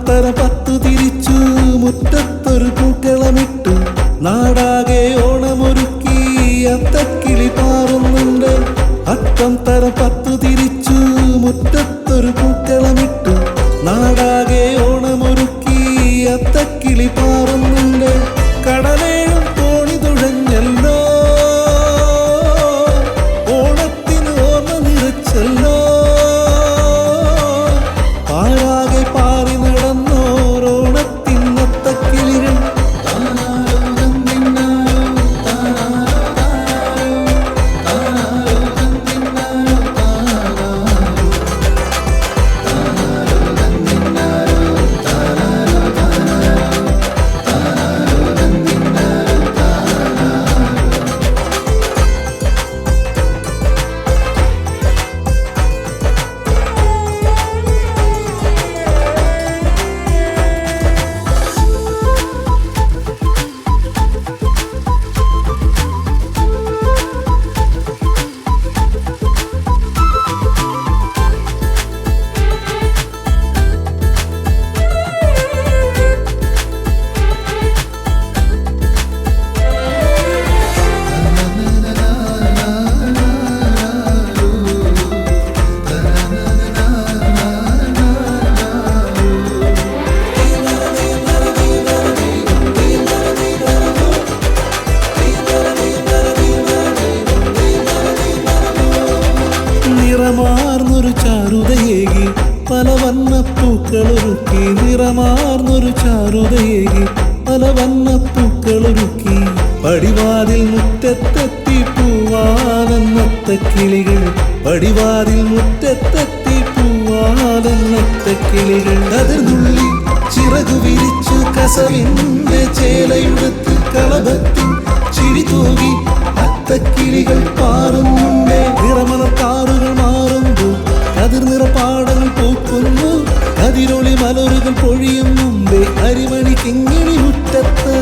തര പത്തു തിരിച്ചു മുറ്റത്തൊരു പൂക്കളമിട്ടു നാടാകെ ഓണമൊരുക്കി അത്തക്കിളി പാറുന്നുണ്ട്. അത്തം തര പത്തു തിരിച്ചു മുറ്റത്തൊരു പൂക്കളമിട്ടു നാടാകെ ഓണമൊരുക്കി അത്തക്കിളി പാറുന്നുണ്ട്. കടലേഴും തോണി തുഴഞ്ഞല്ലോ ഓണത്തിന് ഓർമ്മ നിറച്ചല്ലോ. പാരാകെ പാറി നടന്നോരോണത്തിനത്തക്കിളികൾ നിറമാർന്നൊരു ചാരുതയേകി പല വണ്ണപ്പൂക്കളൊരുക്കി. നിറമാർന്നൊരു ചാരുതയേകി പല വണ്ണപ്പൂക്കളൊരുക്കി. പടിവാതിൽ മുറ്റത്തെത്തി പൂവാലെന്നത്തക്കിളികൾ. പടിവാതിൽ മുറ്റത്തെത്തി പൂവാലെന്നത്തക്കിളികൾ. കതിർന്നുള്ളി ചിറകു വിരിച്ചു കസവിന്റെ ചേലയുടുത്ത് കളഭത്തിൽ ചിരി തൂകി അത്തക്കിളികൾ പാറുന്നുണ്ട്. നിറമലത്താറുകൾ മാറുമ്പോൾ കതിർനിറപ്പാടകൾ പൂക്കുന്നു. കതിരൊളി മലരുകൾ പൊഴിയും മുമ്പേ അരിമണി കിങ്ങിണി മുറ്റത്ത്.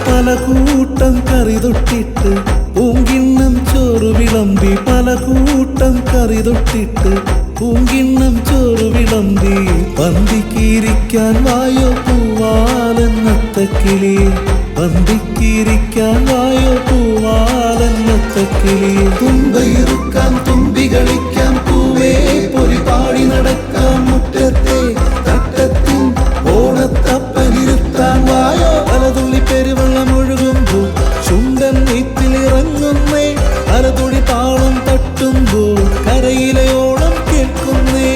പലകൂട്ടം കറി തൊട്ടിട്ട് പൂങ്കിണ്ണം ചോറ് വിളമ്പി. പലകൂട്ടം കറി തൊട്ടിട്ട് പൂങ്കിണ്ണം ചോറ് വിളമ്പി. പന്തിക്കിരിക്കാൻ വായോ പൂവാലെന്നത്തക്കിളി. പന്തിക്കിരിക്കാൻ വായോ പൂവാലെന്നത്തക്കിളി. തുമ്പയിരുക്കാൻ തുമ്പി കളിക്കാൻ പൂവേ പൊലി പാടി നടക്കാൻ മുറ്റത്തെ തട്ടത്തിൽ ഓണത്തപ്പനിരുത്താൻ വായോ. പലതുള്ളി പെരുവെള്ളം ഒഴുകുമ്പോൾ ചുണ്ടൻ നീറ്റിലിറങ്ങുന്നേ. അരതുടി താളം തട്ടുമ്പോൾ കരയിലെ ഓണം കേൾക്കുന്നേ.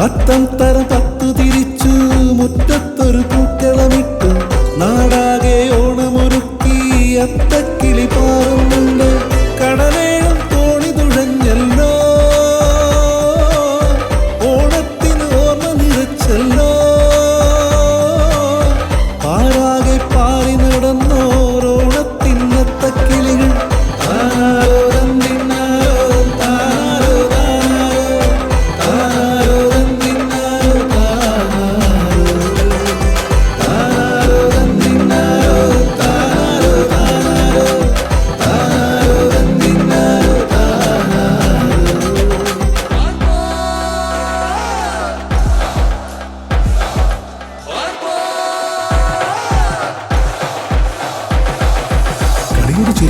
അത്തം തര പത്തു തിരിച്ചു മുറ്റത്തൊരു പൂക്കളമിട്ടു നാടാകെ ഓണമൊരുക്കി അത്തക്കിളി പാറുന്നുണ്ട്. കടലേഴും തോണി തുഴഞ്ഞല്ലോ ഓണത്തിന് ഓർമ്മ നിറച്ചല്ലോ. പാരാകെ പാറി നടന്നോരോണത്തിനത്തക്കിളികൾ.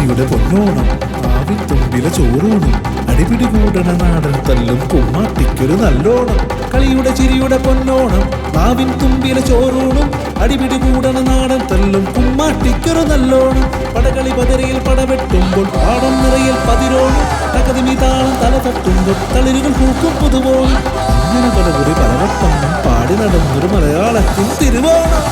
ചിരിയുടെ പൊന്നോണം നാവിൻ തുമ്പിലെ ചോറൂണും അടിപിടി കൂടണ നാടൻ തല്ലും കുമ്മാട്ടിക്കൊരു നല്ലോണം. കളിയുടെ ചിരിയുടെ പൊന്നോണം നാവിൻ തുമ്പിലെ ചോറൂണും അടിപിടി കൂടണ നാടൻ തല്ലും കുമ്മാട്ടിക്കൊരു നല്ലോണം. പടകളി പതിരയിൽ പടവെട്ടുമ്പോൾ പാടം നിറയിൽ പതിരോണം തകതിമി താളം തല തട്ടുമ്പോൾ തളിരുകൾ പൂക്കും പുതുവോണം. അങ്ങനെ പലകുറി പലവട്ടം പാടി നടന്നൊരു മലയാളത്തിൻ തിരുവോണം.